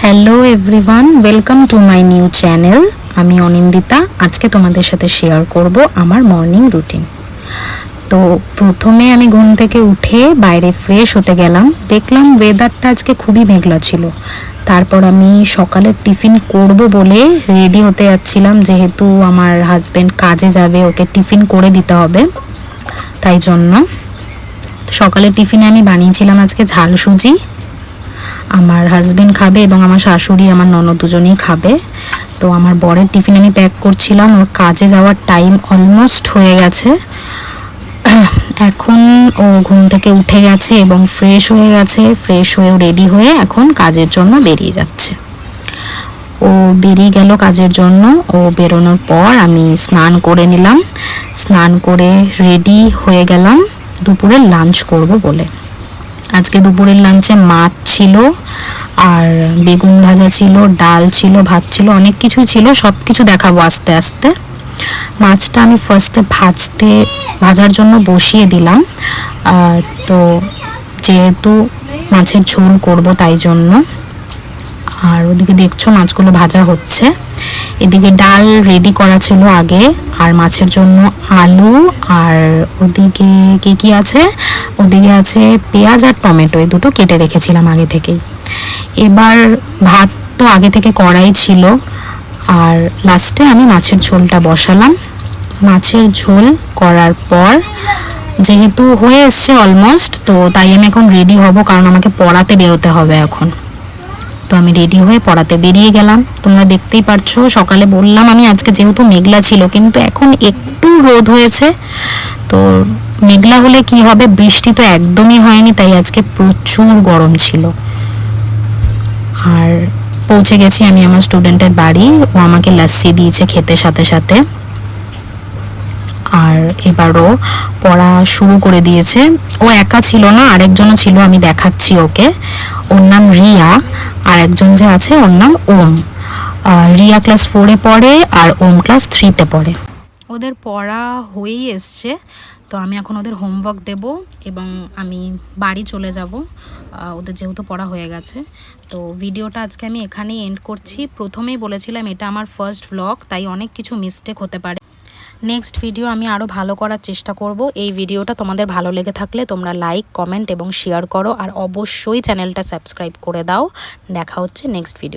Hello everyone, welcome to my new channel. আমি অনিন্দিতা। আজকে তোমাদের সাথে শেয়ার করব আমার মর্নিং রুটিন। তো প্রথমে আমি ঘুম থেকে উঠে বাইরে ফ্রেশ হতে গেলাম। দেখলাম ওয়েদারটা আজকে খুবই মেঘলা ছিল। তারপর আমি সকালের টিফিন করব বলে রেডি হতে যাচ্ছিলাম, যেহেতু আমার হাজব্যান্ড কাজে যাবে, ওকে টিফিন করে দিতে হবে। তাই জন্য সকালের টিফিনে আমি বানিয়েছিলাম আজকে ঝাল সুজি। আমার হাজবেন্ড খাবে এবং আমার শাশুড়ি, আমার ননদ দুজনেই খাবে। তো আমার বরের টিফিন আমি প্যাক করছিলাম। ওর কাজে যাওয়ার টাইম অলমোস্ট হয়ে গেছে। এখন ও ঘুম থেকে উঠে গেছে এবং ফ্রেশ হয়ে গেছে। ফ্রেশ হয়ে রেডি হয়ে এখন কাজের জন্য বেরিয়ে যাচ্ছে। ও বেরিয়ে গেল কাজের জন্য। ও বেরোনোর পর আমি স্নান করে নিলাম। স্নান করে রেডি হয়ে গেলাম দুপুরের লাঞ্চ করব বলে। আজকে দুপুরের লাঞ্চে মাছ ছিল, আর বেগুন ভাজা ছিল, ডাল ছিল, ভাত ছিল, অনেক কিছুই ছিল। সব কিছু দেখাবো আস্তে আস্তে। মাছটা আমি ফার্স্টে ভাজার জন্য বসিয়ে দিলাম। তো যেহেতু মাছের ঝোল করব তাই জন্য। আর ওদিকে দেখছো মাছগুলো ভাজা হচ্ছে। এদিকে ডাল রেডি করা ছিল আগে, আর মাছের জন্য আলু, আর ওদিকে কি আছে, ওদিকে আছে পেঁয়াজ আর টমেটো, এই দুটো কেটে রেখেছিলাম আগে থেকেই। এবার ভাত তো আগে থেকে করাই ছিল, আর লাস্টে আমি মাছের ঝোলটা বসালাম। মাছের ঝোল করার পর যেহেতু হয়ে এসছে অলমোস্ট, তো তাই আমি এখন রেডি হব, কারণ আমাকে পড়াতে বেরোতে হবে এখন। তো আমি রেডি হয়ে পড়াতে বেরিয়ে গেলাম। তোমরা দেখতেই পারছো, সকালে বললাম আমি আজকে যেহেতু মেঘলা ছিল, কিন্তু এখন একটু রোদ হয়েছে। তো মেঘলা হলে কি হবে, বৃষ্টি তো একদমই হয়নি, তাই আজকে প্রচুর গরম ছিল। আর পৌঁছে গেছি আমি আমার স্টুডেন্টের বাড়ি। ও আমাকে লাস্সি দিয়েছে খেতে সাথে সাথে। আর এবারও পড়া শুরু করে দিয়েছে। ও একা ছিল না, আরেকজনও ছিল, আমি দেখাচ্ছি ওকে। ওর নাম রিয়া, আর একজন যে আছে ওর নাম ওম। রিয়া ক্লাস 4-এ পড়ে আর ওম ক্লাস 3-তে পড়ে। ওদের পড়া হয়েই এসছে। তো আমি এখন ওদের হোমওয়ার্ক দেব এবং আমি বাড়ি চলে যাব, ওদের যেহেতু পড়া হয়ে গেছে। তো ভিডিওটা আজকে আমি এখানেই এন্ড করছি। প্রথমেই বলেছিলাম এটা আমার ফার্স্ট ভ্লগ, তাই অনেক কিছু মিস্টেক হতে পারে। নেক্সট ভিডিও আমি আরও ভালো করার চেষ্টা করব। এই ভিডিওটা তোমাদের ভালো লেগে থাকলে তোমরা লাইক, কমেন্ট এবং শেয়ার করো, আর অবশ্যই চ্যানেলটা সাবস্ক্রাইব করে দাও। দেখা হচ্ছে নেক্সট ভিডিও।